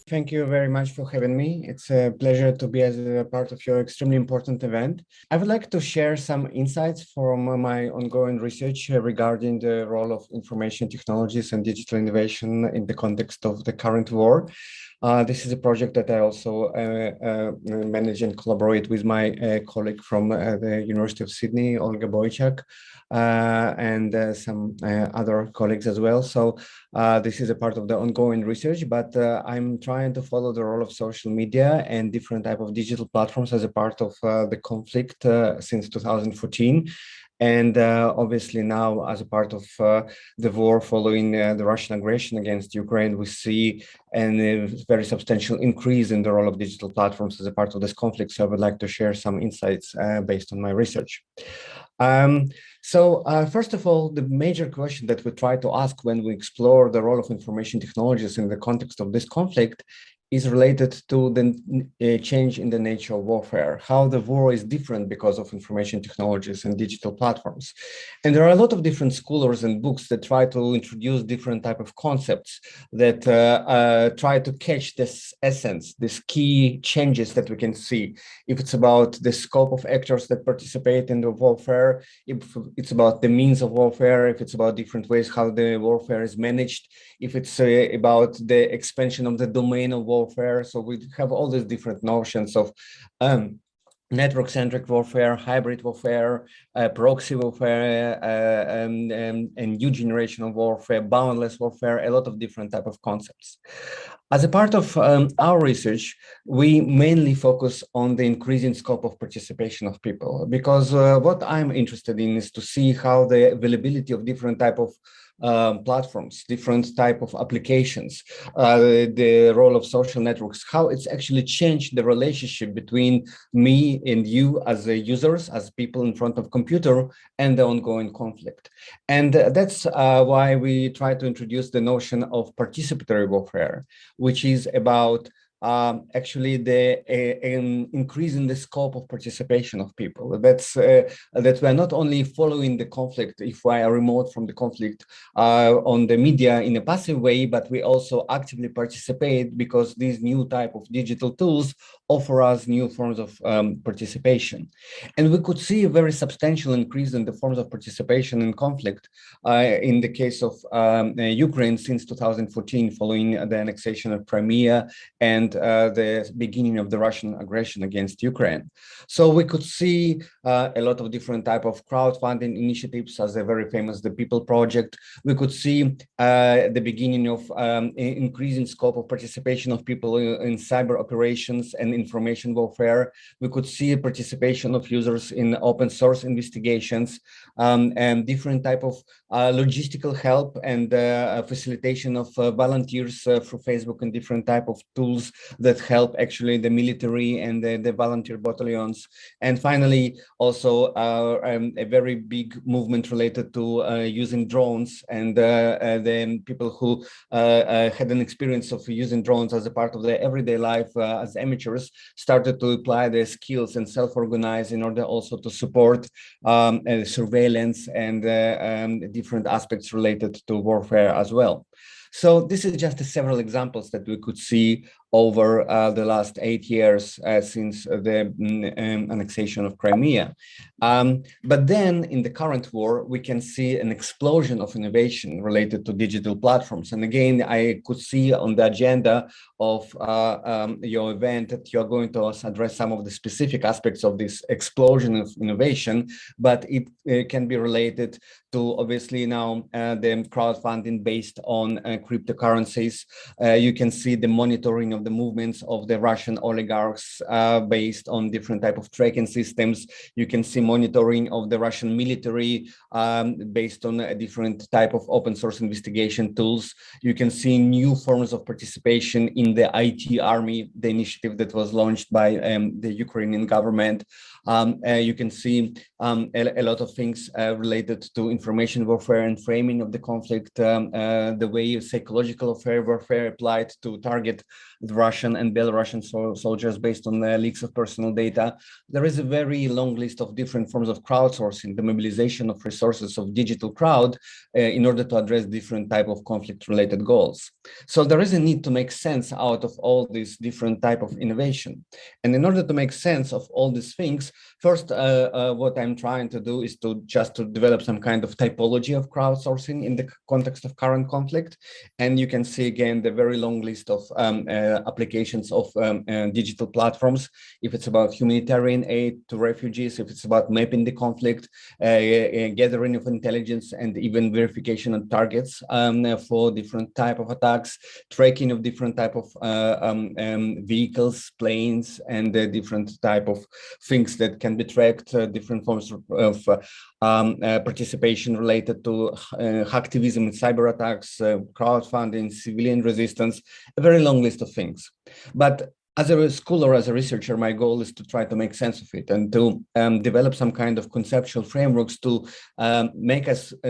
Thank you very much for having me. It's a pleasure to be as a part of your extremely important event. I would like to share some insights from my ongoing research regarding the role of information technologies and digital innovation in the context of the current war. This is a project that I also manage and collaborate with my colleague from the University of Sydney, Olga Boychuk, and some other colleagues as well. So this is a part of the ongoing research, but I'm trying to follow the role of social media and different type of digital platforms as a part of the conflict since 2014. And obviously now, as a part of the war following the Russian aggression against Ukraine, we see a very substantial increase in the role of digital platforms as a part of this conflict. So I would like to share some insights based on my research. First of all, the major question that we try to ask when we explore the role of information technologies in the context of this conflict is related to the change in the nature of warfare, how the war is different because of information technologies and digital platforms. And there are a lot of different scholars and books that try to introduce different type of concepts that try to catch this essence, these key changes that we can see. If it's about the scope of actors that participate in the warfare, if it's about the means of warfare, if it's about different ways how the warfare is managed, if it's about the expansion of the domain of warfare. So we have all these different notions of network-centric warfare, hybrid warfare, proxy warfare, and new generation of warfare, boundless warfare, a lot of different type of concepts. As a part of our research, we mainly focus on the increasing scope of participation of people, because what I'm interested in is to see how the availability of different type of platforms, different type of applications, the role of social networks, how it's actually changed the relationship between me and you as users, as people in front of computer, and the ongoing conflict. And that's why we try to introduce the notion of participatory warfare, which is about actually the increase in the scope of participation of people. That's that we're not only following the conflict if we are remote from the conflict on the media in a passive way, but we also actively participate because these new type of digital tools offer us new forms of participation. And we could see a very substantial increase in the forms of participation in conflict in the case of Ukraine since 2014, following the annexation of Crimea and the beginning of the Russian aggression against Ukraine. So we could see a lot of different type of crowdfunding initiatives, as a very famous The People Project. We could see the beginning of increasing scope of participation of people in cyber operations and information warfare. We could see participation of users in open source investigations and different type of logistical help and facilitation of volunteers through Facebook and different type of tools that help actually the military and the volunteer battalions. And finally, also a very big movement related to using drones, and the people who had an experience of using drones as a part of their everyday life as amateurs started to apply their skills and self-organize in order also to support surveillance and different aspects related to warfare as well. So this is just several examples that we could see over the last 8 years since the annexation of Crimea. But then in the current war, we can see an explosion of innovation related to digital platforms. And again, I could see on the agenda of your event that you're going to address some of the specific aspects of this explosion of innovation, but it can be related to obviously now the crowdfunding based on cryptocurrencies. You can see the monitoring of the movements of the Russian oligarchs based on different type of tracking systems. You can see monitoring of the Russian military based on a different type of open source investigation tools. You can see new forms of participation in the IT army, the initiative that was launched by the Ukrainian government. You can see a lot of things related to information warfare and framing of the conflict, the way psychological warfare applied to target the Russian and Belarusian soldiers based on leaks of personal data. There is a very long list of different forms of crowdsourcing, the mobilization of resources of digital crowd in order to address different type of conflict-related goals. So there is a need to make sense out of all these different type of innovation. And in order to make sense of all these things, first, what I'm trying to do is to develop some kind of typology of crowdsourcing in the context of current conflict. And you can see again the very long list of applications of digital platforms. If it's about humanitarian aid to refugees, if it's about mapping the conflict, gathering of intelligence, and even verification of targets for different type of attacks, tracking of different type of vehicles, planes, and different type of things that can be tracked, different forms of participation related to hacktivism in cyber attacks, crowdfunding, civilian resistance, a very long list of things. But as a scholar, as a researcher, my goal is to try to make sense of it and to develop some kind of conceptual frameworks to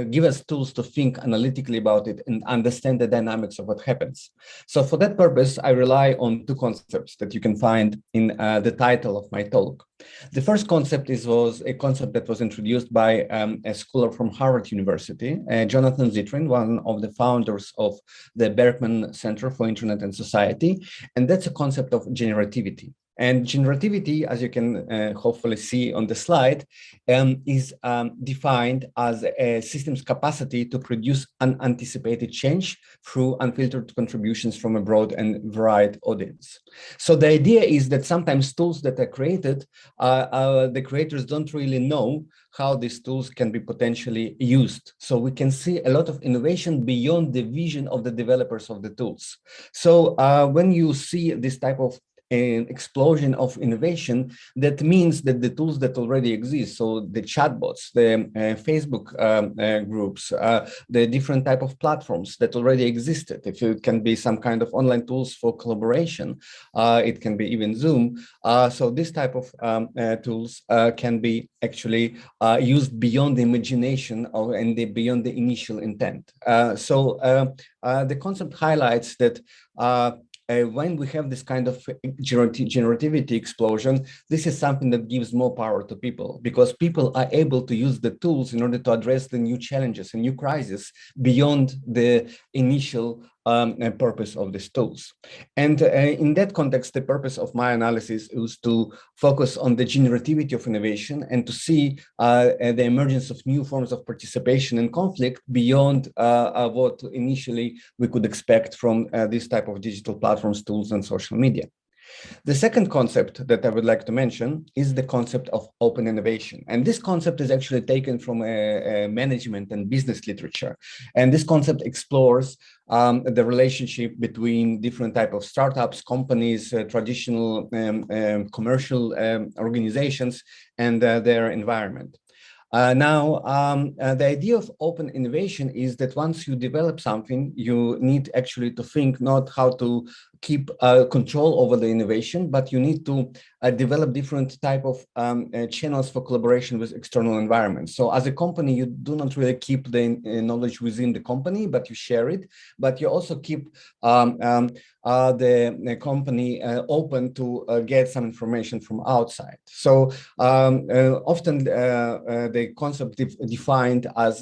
give us tools to think analytically about it and understand the dynamics of what happens. So for that purpose, I rely on two concepts that you can find in the title of my talk. The first concept was a concept that was introduced by a scholar from Harvard University, Jonathan Zittrain, one of the founders of the Berkman Center for Internet and Society, and that's a concept of generativity. And generativity, as you can hopefully see on the slide, is defined as a system's capacity to produce unanticipated change through unfiltered contributions from a broad and varied audience. So the idea is that sometimes tools that are created, the creators don't really know how these tools can be potentially used. So we can see a lot of innovation beyond the vision of the developers of the tools. So when you see this type of an explosion of innovation, that means that the tools that already exist, so the chatbots, the Facebook groups, the different type of platforms that already existed, if it can be some kind of online tools for collaboration, it can be even Zoom. So this type of tools can be actually used beyond the imagination and beyond the initial intent. So the concept highlights that when we have this kind of generativity explosion, this is something that gives more power to people, because people are able to use the tools in order to address the new challenges and new crises beyond the initial purpose of these tools. And in that context, the purpose of my analysis is to focus on the generativity of innovation and to see the emergence of new forms of participation and conflict beyond what initially we could expect from this type of digital platforms, tools, and social media. The second concept that I would like to mention is the concept of open innovation. And this concept is actually taken from a management and business literature. And this concept explores the relationship between different type of startups, companies, traditional commercial organizations, and their environment. The idea of open innovation is that once you develop something, you need actually to think not how to keep control over the innovation, but you need to develop different type of channels for collaboration with external environments. So as a company, you do not really keep the knowledge within the company, but you share it, but you also keep the company open to get some information from outside. So often the concept defined as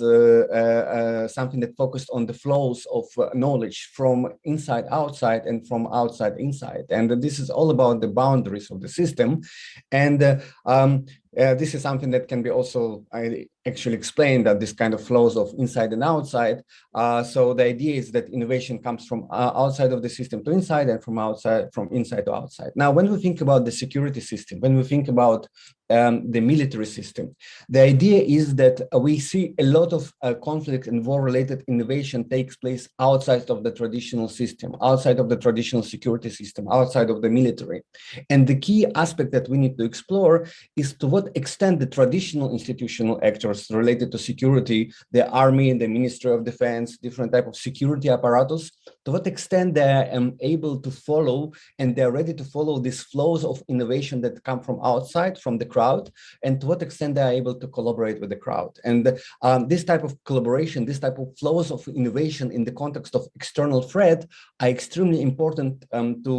something that focused on the flows of knowledge from inside outside and from outside inside. And this is all about the boundaries of the system. And this is something that can be also actually explained, that this kind of flows of inside and outside. So the idea is that innovation comes from outside of the system to inside, and from inside to outside. Now, when we think about the security system, when we think about the military system, the idea is that we see a lot of conflict and war-related innovation takes place outside of the traditional system, outside of the traditional security system, outside of the military. And the key aspect that we need to explore is to what extent the traditional institutional actors actors related to security, the army, the Ministry of Defense, different type of security apparatus, to what extent they're able to follow and they're ready to follow these flows of innovation that come from outside, from the crowd, and to what extent they're able to collaborate with the crowd. And this type of collaboration, this type of flows of innovation in the context of external threat are extremely important to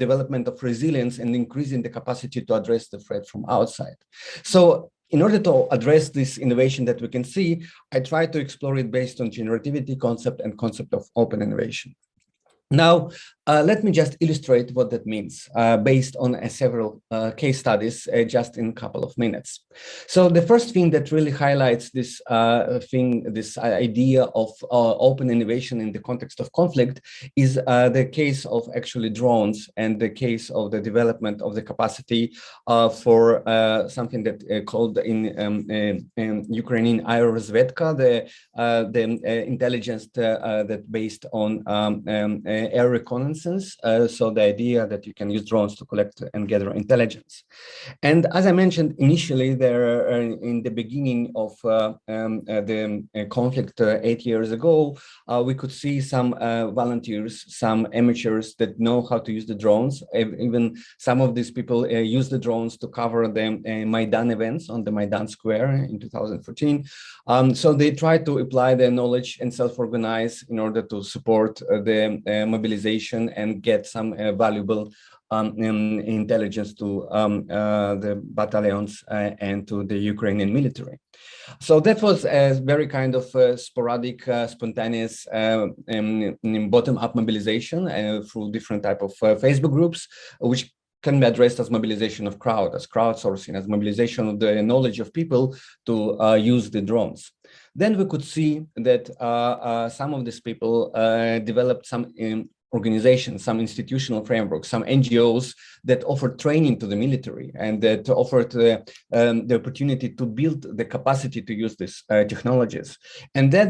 development of resilience and increasing the capacity to address the threat from outside. So in order to address this innovation that we can see, I try to explore it based on generativity concept and concept of open innovation. Now, let me just illustrate what that means based on several case studies just in a couple of minutes. So the first thing that really highlights this this idea of open innovation in the context of conflict is the case of actually drones and the case of the development of the capacity for something that called in Ukrainian aerozvedka, the intelligence that based on air reconnaissance. So the idea that you can use drones to collect and gather intelligence. And as I mentioned initially, there in the beginning of the conflict 8 years ago, we could see some volunteers, some amateurs that know how to use the drones. Even some of these people use the drones to cover the Maidan events on the Maidan Square in 2014. So they try to apply their knowledge and self-organize in order to support the mobilization and get some valuable intelligence to the battalions and to the Ukrainian military. So that was a very kind of sporadic, spontaneous bottom-up mobilization through different type of Facebook groups, which can be addressed as mobilization of crowd, as crowdsourcing, as mobilization of the knowledge of people to use the drones. Then we could see that some of these people developed some organizations, some institutional frameworks, some NGOs that offered training to the military and that offered the opportunity to build the capacity to use these technologies. And then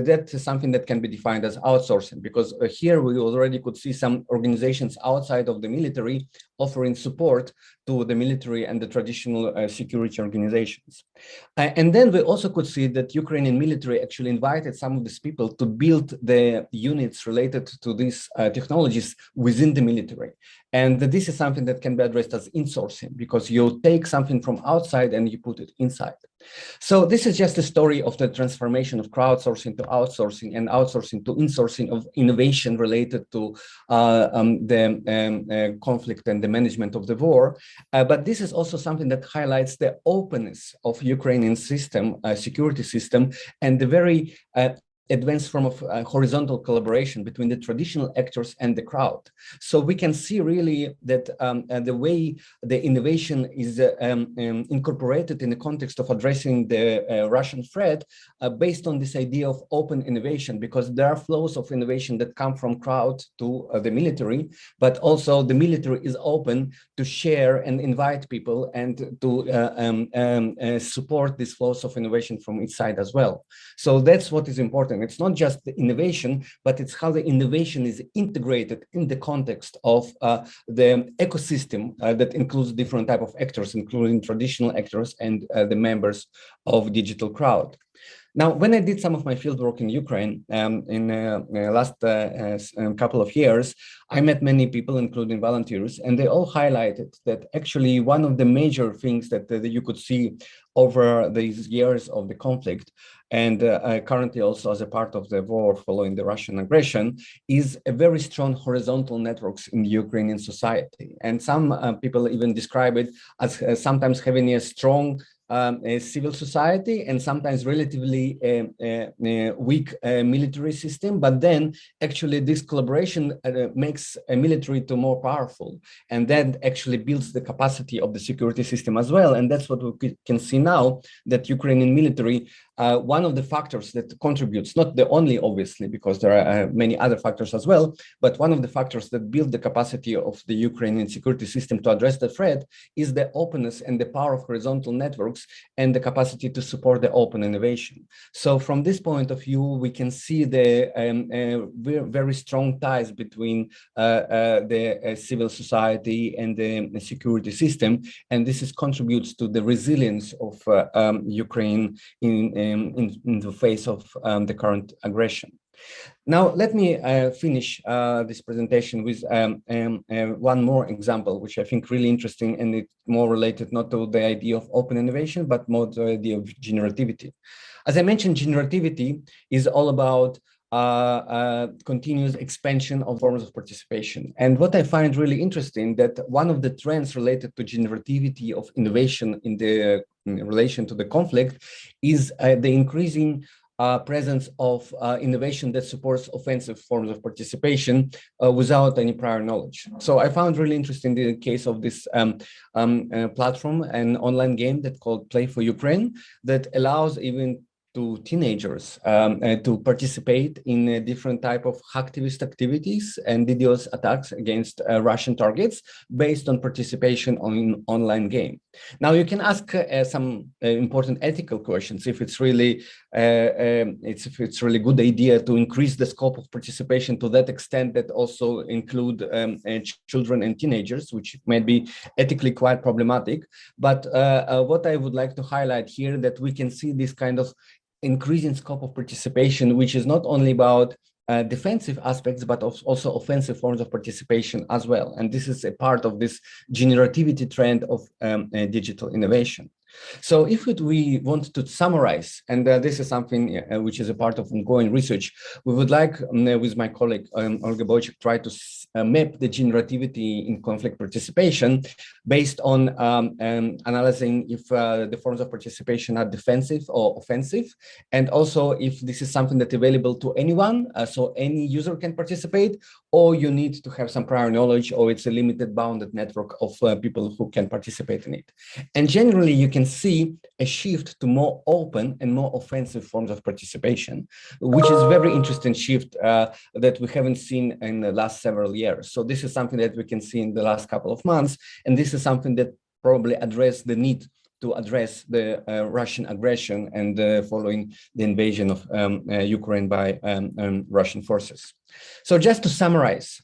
that's something that can be defined as outsourcing, because here we already could see some organizations outside of the military offering support to the military and the traditional security organizations. And then we also could see that Ukrainian military actually invited some of these people to build the units related to these technologies within the military. And this is something that can be addressed as insourcing, because you take something from outside and you put it inside. So this is just a story of the transformation of crowdsourcing to outsourcing and outsourcing to insourcing of innovation related to the conflict and the management of the war. But this is also something that highlights the openness of Ukrainian system, security system, and the very advanced form of horizontal collaboration between the traditional actors and the crowd. So we can see really that the way the innovation is incorporated in the context of addressing the Russian threat based on this idea of open innovation, because there are flows of innovation that come from crowd to the military, but also the military is open to share and invite people and to support these flows of innovation from its side as well. So that's what is important. It's not just the innovation, but it's how the innovation is integrated in the context of the ecosystem that includes different type of actors, including traditional actors and the members of digital crowd. Now, when I did some of my fieldwork in Ukraine in the last couple of years, I met many people, including volunteers, and they all highlighted that actually one of the major things that you could see over these years of the conflict, and currently also as a part of the war following the Russian aggression, is a very strong horizontal networks in the Ukrainian society. And some people even describe it as sometimes having a strong a civil society and sometimes relatively weak military system, but then actually this collaboration makes a military to more powerful, and then actually builds the capacity of the security system as well. And that's what we can see now, that Ukrainian military, one of the factors that contributes, not the only obviously, because there are many other factors as well, but one of the factors that build the capacity of the Ukrainian security system to address the threat is the openness and the power of horizontal networks networks and the capacity to support the open innovation. So from this point of view, we can see the very strong ties between the civil society and the security system, and this contributes to the resilience of Ukraine in the face of the current aggression. Now, let me finish this presentation with one more example, which I think really interesting, and it's more related not to the idea of open innovation, but more to the idea of generativity. As I mentioned, generativity is all about continuous expansion of forms of participation. And what I find really interesting, that one of the trends related to generativity of innovation in relation to the conflict is the increasing presence of innovation that supports offensive forms of participation without any prior knowledge. So I found really interesting the case of this platform, an online game that called Play for Ukraine, that allows even to teenagers to participate in different type of hacktivist activities and DDoS attacks against Russian targets based on participation on online game. Now you can ask some important ethical questions if it's really good idea to increase the scope of participation to that extent that also include children and teenagers, which might be ethically quite problematic. But what I would like to highlight here, that we can see this kind of increasing scope of participation, which is not only about defensive aspects, but also offensive forms of participation as well. And this is a part of this generativity trend of digital innovation. So if we want to summarize, and this is something which is a part of ongoing research, we would like, with my colleague Olga Boychuk, try to map the generativity in conflict participation based on analyzing if the forms of participation are defensive or offensive, and also if this is something that's available to anyone, so any user can participate, or you need to have some prior knowledge, or it's a limited bounded network of people who can participate in it. And generally, you can see a shift to more open and more offensive forms of participation, which is a very interesting shift that we haven't seen in the last several years. So this is something that we can see in the last couple of months, and this is something that probably address the need to address the Russian aggression and following the invasion of Ukraine by Russian forces. So just to summarize,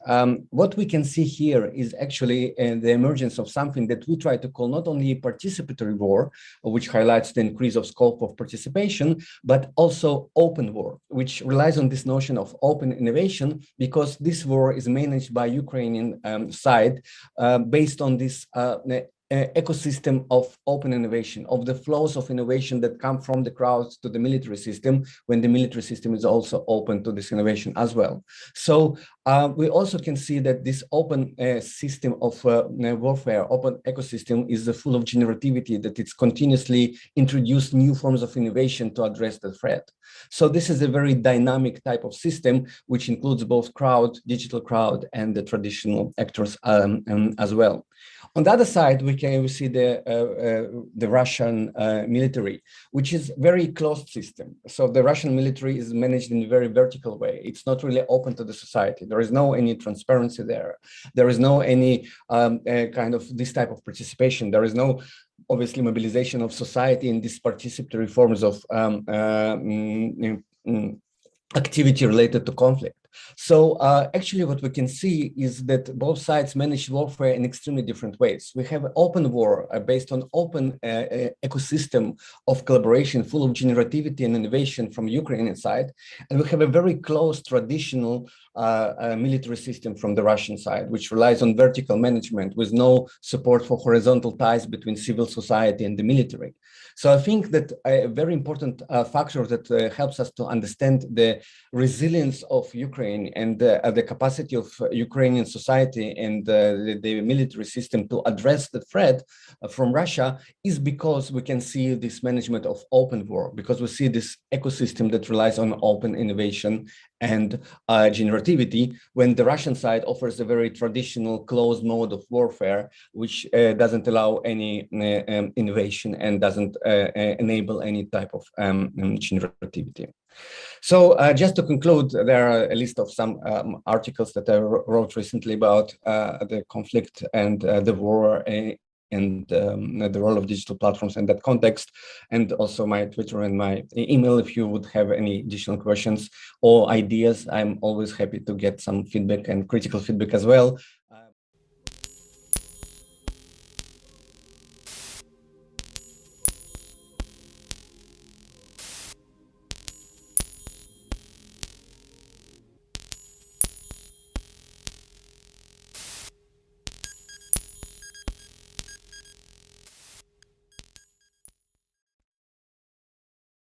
what we can see here is actually the emergence of something that we try to call not only a participatory war, which highlights the increase of scope of participation, but also open war, which relies on this notion of open innovation, because this war is managed by Ukrainian side based on this ecosystem of open innovation, of the flows of innovation that come from the crowds to the military system, when the military system is also open to this innovation as well. So we also can see that this open system of warfare, open ecosystem, is full of generativity, that it's continuously introduced new forms of innovation to address the threat. So this is a very dynamic type of system, which includes both crowd, digital crowd, and the traditional actors as well. On the other side, we see the Russian military, which is very closed system. So the Russian military is managed in a very vertical way. It's not really open to the society. There is no any transparency there. There is no any kind of this type of participation. There is no obviously mobilization of society in these participatory forms of activity related to conflict. So actually what we can see is that both sides manage warfare in extremely different ways. We have open war based on open ecosystem of collaboration full of generativity and innovation from Ukrainian side. And we have a very close traditional military system from the Russian side, which relies on vertical management with no support for horizontal ties between civil society and the military. So I think that a very important factor that helps us to understand the resilience of Ukraine and the capacity of Ukrainian society and the military system to address the threat from Russia is because we can see this management of open war, because we see this ecosystem that relies on open innovation and generativity, when the Russian side offers a very traditional closed mode of warfare, which doesn't allow any innovation and doesn't enable any type of generativity. So just to conclude, there are a list of some articles that I wrote recently about the conflict and the war and the role of digital platforms in that context, and also my Twitter and my email if you would have any additional questions or ideas. I'm always happy to get some feedback and critical feedback as well.